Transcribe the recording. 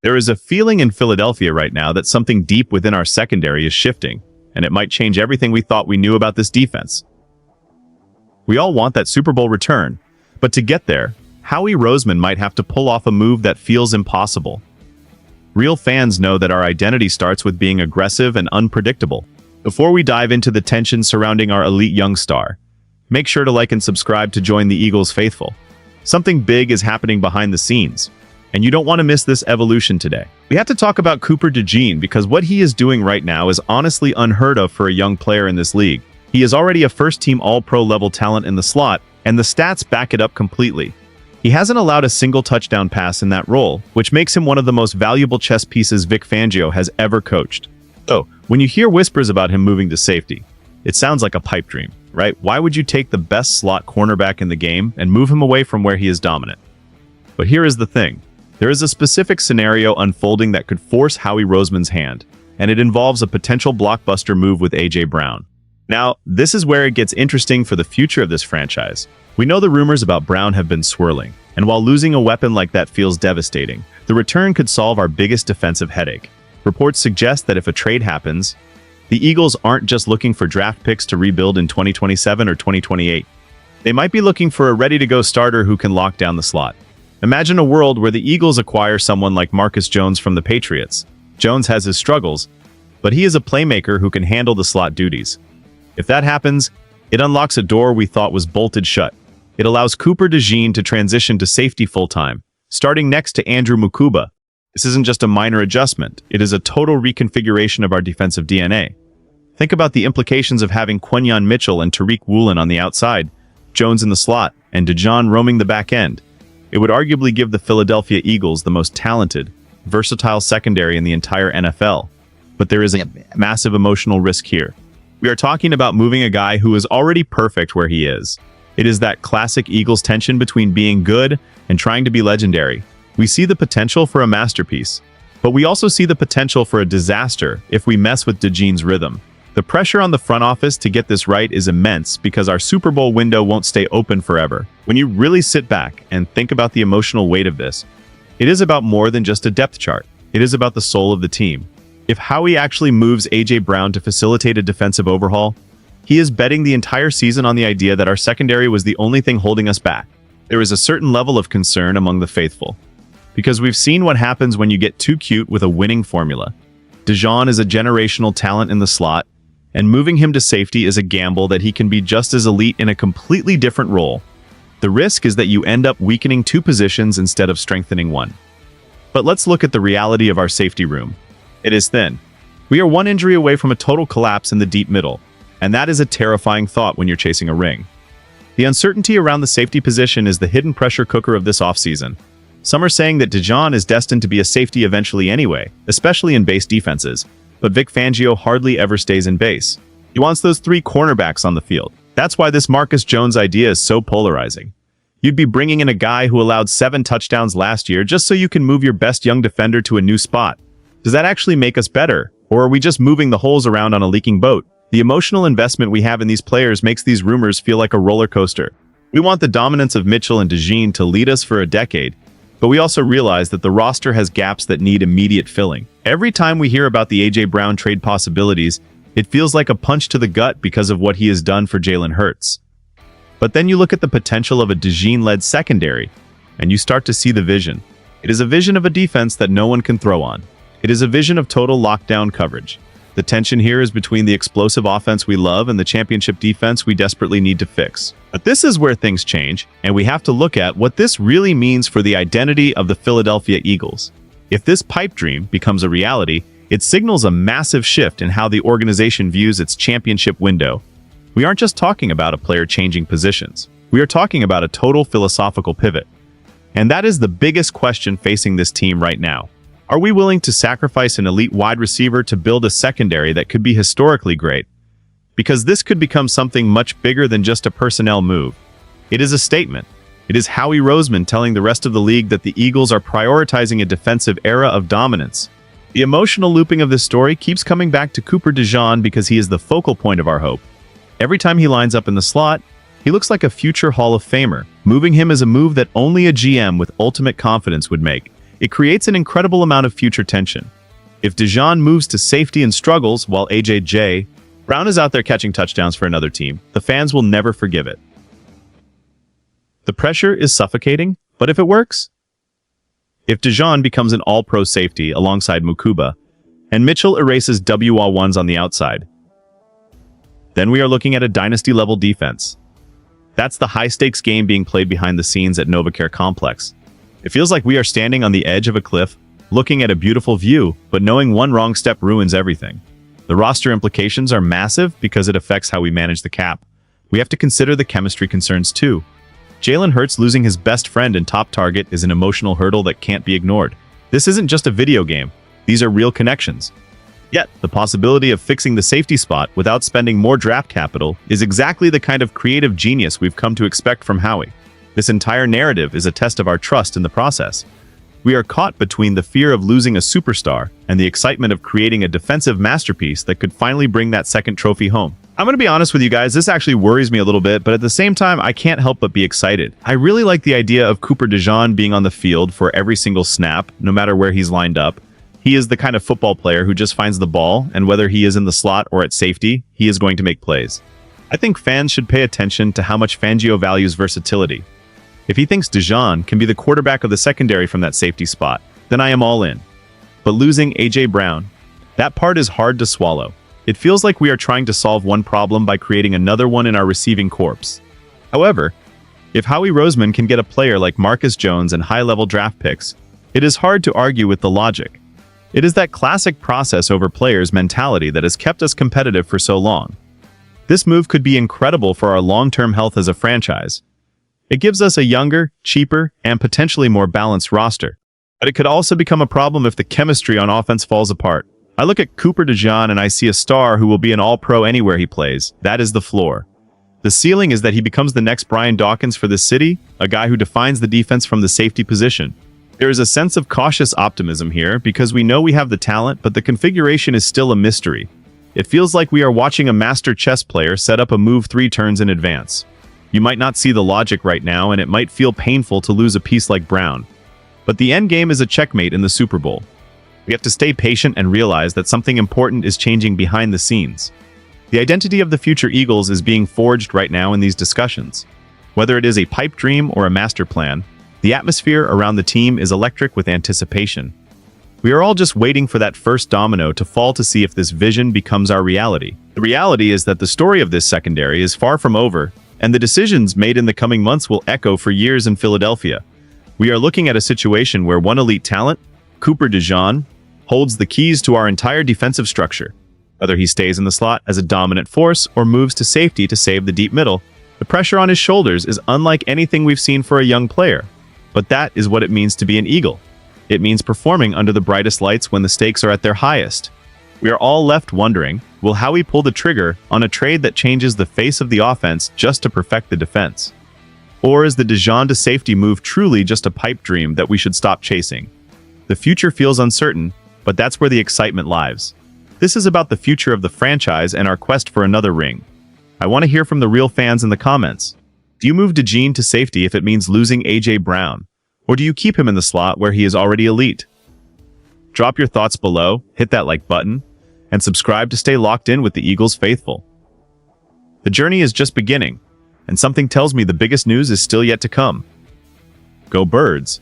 There is a feeling in Philadelphia right now that something deep within our secondary is shifting, and it might change everything we thought we knew about this defense. We all want that Super Bowl return, but to get there, Howie Roseman might have to pull off a move that feels impossible. Real fans know that our identity starts with being aggressive and unpredictable. Before we dive into the tension surrounding our elite young star, make sure to like and subscribe to join the Eagles faithful. Something big is happening behind the scenes, and you don't want to miss this evolution today. We have to talk about Cooper DeJean because what he is doing right now is honestly unheard of for a young player in this league. He is already a first-team All-Pro level talent in the slot, and the stats back it up completely. He hasn't allowed a single touchdown pass in that role, which makes him one of the most valuable chess pieces Vic Fangio has ever coached. So, when you hear whispers about him moving to safety, it sounds like a pipe dream, right? Why would you take the best slot cornerback in the game and move him away from where he is dominant? But here is the thing. There is a specific scenario unfolding that could force Howie Roseman's hand, and it involves a potential blockbuster move with A.J. Brown. Now, this is where it gets interesting for the future of this franchise. We know the rumors about Brown have been swirling, and while losing a weapon like that feels devastating, the return could solve our biggest defensive headache. Reports suggest that if a trade happens, the Eagles aren't just looking for draft picks to rebuild in 2027 or 2028. They might be looking for a ready-to-go starter who can lock down the slot. Imagine a world where the Eagles acquire someone like Marcus Jones from the Patriots. Jones has his struggles, but he is a playmaker who can handle the slot duties. If that happens, it unlocks a door we thought was bolted shut. It allows Cooper DeJean to transition to safety full-time, starting next to Andrew Mukuba. This isn't just a minor adjustment, it is a total reconfiguration of our defensive DNA. Think about the implications of having Quinyon Mitchell and Tariq Woolen on the outside, Jones in the slot, and DeJean roaming the back end. It would arguably give the Philadelphia Eagles the most talented, versatile secondary in the entire NFL. But there is a massive emotional risk here. We are talking about moving a guy who is already perfect where he is. It is that classic Eagles tension between being good and trying to be legendary. We see the potential for a masterpiece, but we also see the potential for a disaster if we mess with DeJean's rhythm. The pressure on the front office to get this right is immense because our Super Bowl window won't stay open forever. When you really sit back and think about the emotional weight of this, it is about more than just a depth chart. It is about the soul of the team. If Howie actually moves A.J. Brown to facilitate a defensive overhaul, he is betting the entire season on the idea that our secondary was the only thing holding us back. There is a certain level of concern among the faithful, because we've seen what happens when you get too cute with a winning formula. DeJean is a generational talent in the slot, and moving him to safety is a gamble that he can be just as elite in a completely different role. The risk is that you end up weakening two positions instead of strengthening one. But let's look at the reality of our safety room. It is thin. We are one injury away from a total collapse in the deep middle, and that is a terrifying thought when you're chasing a ring. The uncertainty around the safety position is the hidden pressure cooker of this offseason. Some are saying that DeJean is destined to be a safety eventually anyway, especially in base defenses, but Vic Fangio hardly ever stays in base. He wants those three cornerbacks on the field. That's why this Marcus Jones idea is so polarizing. You'd be bringing in a guy who allowed 7 touchdowns last year just so you can move your best young defender to a new spot. Does that actually make us better, or are we just moving the holes around on a leaking boat? The emotional investment we have in these players makes these rumors feel like a roller coaster. We want the dominance of Mitchell and DeJean to lead us for a decade, but we also realize that the roster has gaps that need immediate filling. Every time we hear about the A.J. Brown trade possibilities, it feels like a punch to the gut because of what he has done for Jalen Hurts. But then you look at the potential of a DeJean-led secondary, and you start to see the vision. It is a vision of a defense that no one can throw on. It is a vision of total lockdown coverage. The tension here is between the explosive offense we love and the championship defense we desperately need to fix. But this is where things change, and we have to look at what this really means for the identity of the Philadelphia Eagles. If this pipe dream becomes a reality, it signals a massive shift in how the organization views its championship window. We aren't just talking about a player changing positions. We are talking about a total philosophical pivot. And that is the biggest question facing this team right now. Are we willing to sacrifice an elite wide receiver to build a secondary that could be historically great? Because this could become something much bigger than just a personnel move. It is a statement. It is Howie Roseman telling the rest of the league that the Eagles are prioritizing a defensive era of dominance. The emotional looping of this story keeps coming back to Cooper DeJean because he is the focal point of our hope. Every time he lines up in the slot, he looks like a future Hall of Famer. Moving him is a move that only a GM with ultimate confidence would make. It creates an incredible amount of future tension. If Dijon moves to safety and struggles while AJ Brown is out there catching touchdowns for another team, the fans will never forgive it. The pressure is suffocating, but if it works? If Dijon becomes an all-pro safety alongside Mukuba, and Mitchell erases WA1s on the outside, then we are looking at a dynasty-level defense. That's the high-stakes game being played behind the scenes at Novacare Complex. It feels like we are standing on the edge of a cliff, looking at a beautiful view, but knowing one wrong step ruins everything. The roster implications are massive because it affects how we manage the cap. We have to consider the chemistry concerns too. Jalen Hurts losing his best friend and top target is an emotional hurdle that can't be ignored. This isn't just a video game. These are real connections. Yet, the possibility of fixing the safety spot without spending more draft capital is exactly the kind of creative genius we've come to expect from Howie. This entire narrative is a test of our trust in the process. We are caught between the fear of losing a superstar and the excitement of creating a defensive masterpiece that could finally bring that second trophy home. I'm going to be honest with you guys, this actually worries me a little bit, but at the same time, I can't help but be excited. I really like the idea of Cooper DeJean being on the field for every single snap, no matter where he's lined up. He is the kind of football player who just finds the ball, and whether he is in the slot or at safety, he is going to make plays. I think fans should pay attention to how much Fangio values versatility. If he thinks DeJean can be the quarterback of the secondary from that safety spot, then I am all in. But losing A.J. Brown, that part is hard to swallow. It feels like we are trying to solve one problem by creating another one in our receiving corps. However, if Howie Roseman can get a player like Marcus Jones and high-level draft picks, it is hard to argue with the logic. It is that classic process over players mentality that has kept us competitive for so long. This move could be incredible for our long-term health as a franchise. It gives us a younger, cheaper, and potentially more balanced roster. But it could also become a problem if the chemistry on offense falls apart. I look at Cooper DeJean and I see a star who will be an all-pro anywhere he plays. That is the floor. The ceiling is that he becomes the next Brian Dawkins for this city, a guy who defines the defense from the safety position. There is a sense of cautious optimism here because we know we have the talent, but the configuration is still a mystery. It feels like we are watching a master chess player set up a move 3 turns in advance. You might not see the logic right now, and it might feel painful to lose a piece like Brown. But the end game is a checkmate in the Super Bowl. We have to stay patient and realize that something important is changing behind the scenes. The identity of the future Eagles is being forged right now in these discussions. Whether it is a pipe dream or a master plan, the atmosphere around the team is electric with anticipation. We are all just waiting for that first domino to fall to see if this vision becomes our reality. The reality is that the story of this secondary is far from over, and the decisions made in the coming months will echo for years in Philadelphia. We are looking at a situation where one elite talent, Cooper DeJean, holds the keys to our entire defensive structure. Whether he stays in the slot as a dominant force or moves to safety to save the deep middle, the pressure on his shoulders is unlike anything we've seen for a young player. But that is what it means to be an Eagle. It means performing under the brightest lights when the stakes are at their highest. We are all left wondering, will Howie pull the trigger on a trade that changes the face of the offense just to perfect the defense? Or is the DeJean to safety move truly just a pipe dream that we should stop chasing? The future feels uncertain, but that's where the excitement lies. This is about the future of the franchise and our quest for another ring. I want to hear from the real fans in the comments. Do you move DeJean to safety if it means losing A.J. Brown? Or do you keep him in the slot where he is already elite? Drop your thoughts below, hit that like button, and subscribe to stay locked in with the Eagles faithful. The journey is just beginning, and something tells me the biggest news is still yet to come. Go Birds!